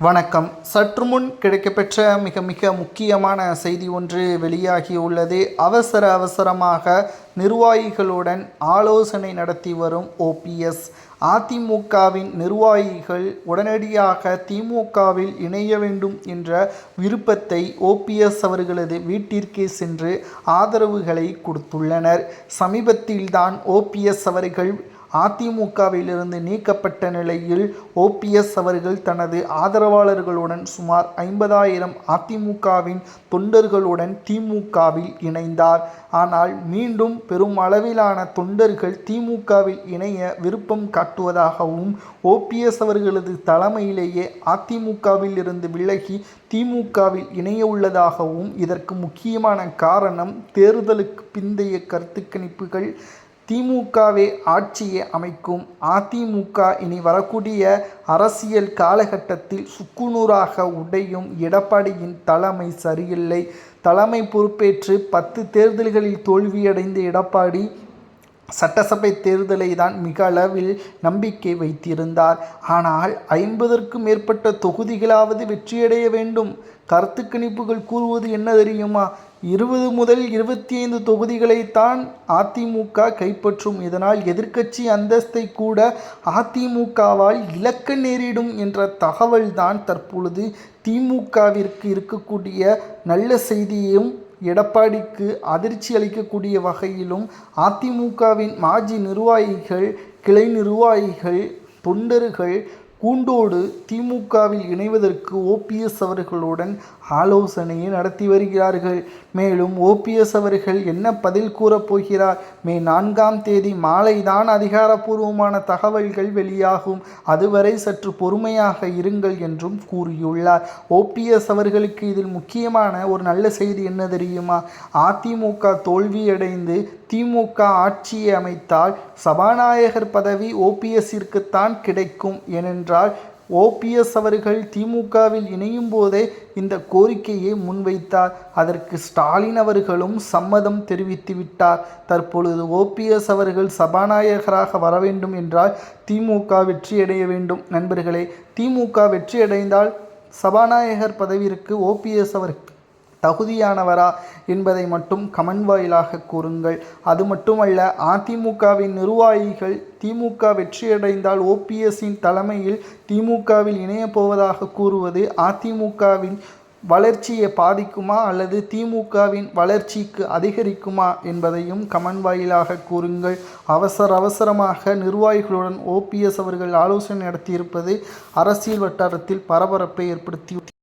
வணக்கம். சற்று முன் கிடைக்கப்பெற்ற மிக முக்கியமான செய்தி ஒன்று வெளியாகியுள்ளது. அவசரமாக நிர்வாகிகளுடன் ஆலோசனை நடத்தி வரும் ஓபிஎஸ். அதிமுகவின் நிர்வாகிகள் உடனடியாக திமுகவில் இணைய வேண்டும் என்ற விருப்பத்தை ஓபிஎஸ் அவர்களது வீட்டிற்கே சென்று ஆதரவுகளை கொடுத்துள்ளனர். சமீபத்தில்தான் ஓபிஎஸ் அவர்கள் அதிமுகவிலிருந்து நீக்கப்பட்ட நிலையில் ஓபிஎஸ் அவர்கள் தனது ஆதரவாளர்களுடன் சுமார் 50,000 அதிமுகவின் தொண்டர்களுடன் திமுகவில் இணைந்தார். ஆனால் மீண்டும் பெரும் அளவிலான தொண்டர்கள் திமுகவில் இணைய விருப்பம் காட்டுவதாகவும் ஓபிஎஸ் அவர்களது தலைமையிலேயே அதிமுகவில் இருந்து விலகி திமுகவில் இணைய உள்ளதாகவும் இதற்கு முக்கியமான காரணம் தேர்தலுக்கு பிந்தைய கருத்து கணிப்புகள் திமுகவே ஆட்சியை அமைக்கும், அதிமுக இனி வரக்கூடிய அரசியல் காலகட்டத்தில் சுக்குநூறாக உடையும், எடப்பாடியின் தலைமை சரியில்லை, தலைமை பொறுப்பேற்று 10 தேர்தல்களில் தோல்வியடைந்த எடப்பாடி சட்டசபை தேர்தலை தான் மிக அளவில் நம்பிக்கை வைத்திருந்தார். ஆனால் 50க்கும் மேற்பட்ட தொகுதிகளாவது வெற்றியடைய வேண்டும். கருத்து கணிப்புகள் கூறுவது என்ன தெரியுமா? 20 முதல் 25 தொகுதிகளைத்தான் அதிமுக கைப்பற்றும். இதனால் எதிர்க்கட்சி அந்தஸ்தை கூட அதிமுகவால் இழக்க நேரிடும் என்ற தகவல்தான் தற்பொழுது திமுகவிற்கு இருக்கக்கூடிய நல்ல செய்தியும் எடப்பாடிக்கு அதிர்ச்சி அளிக்கக்கூடிய வகையிலும் அதிமுகவின் மாஜி நிர்வாகிகள், கிளை நிர்வாகிகள், தொண்டர்கள் கூண்டோடு திமுகவில் இணைவதற்கு ஓபிஎஸ் அவர்களுடன் ஆலோசனையை நடத்தி வருகிறார்கள். மேலும் ஓபிஎஸ் அவர்கள் என்ன பதில் கூறப் போகிறார்? மே 4ஆம் தேதி மாலை தான் அதிகாரப்பூர்வமான தகவல்கள் வெளியாகும். அதுவரை சற்று பொறுமையாக இருங்கள் என்றும் கூறியுள்ளார். ஓபிஎஸ் அவர்களுக்கு இதில் முக்கியமான ஒரு நல்ல செய்தி என்ன தெரியுமா? அதிமுக தோல்வியடைந்து திமுக ஆட்சியை அமைத்தால் சபாநாயகர் பதவி ஓபிஎஸ்ஸிற்குத்தான் கிடைக்கும். ஏனென்றால் ஓபிஎஸ் அவர்கள் திமுகவில் இணையும் போதே இந்த கோரிக்கையை முன்வைத்தார். அதற்கு ஸ்டாலின் அவர்களும் சம்மதம் தெரிவித்துவிட்டார். தற்பொழுது ஓபிஎஸ் அவர்கள் சபாநாயகராக வர வேண்டும் என்றால் திமுக வெற்றியடைய வேண்டும். நண்பர்களே, திமுக வெற்றியடைந்தால் சபாநாயகர் பதவிற்கு ஓபிஎஸ் அவர்கள் தகுதியானவரா என்பதை மட்டும் கமெண்ட் வாயிலாக கூறுங்கள். அது மட்டுமல்ல, அதிமுகவின் நிர்வாகிகள் திமுக வெற்றியடைந்தால் ஓபிஎஸ்ஸின் தலைமையில் திமுகவில் இணையப் போவதாக கூறுவது அதிமுகவின் வளர்ச்சியை பாதிக்குமா அல்லது திமுகவின் வளர்ச்சிக்கு அதிகரிக்குமா என்பதையும் கமெண்ட் வாயிலாக கூறுங்கள். அவசரமாக நிர்வாகிகளுடன் ஓபிஎஸ் அவர்கள் ஆலோசனை நடத்தியிருப்பது அரசியல் வட்டாரத்தில் பரபரப்பை ஏற்படுத்தி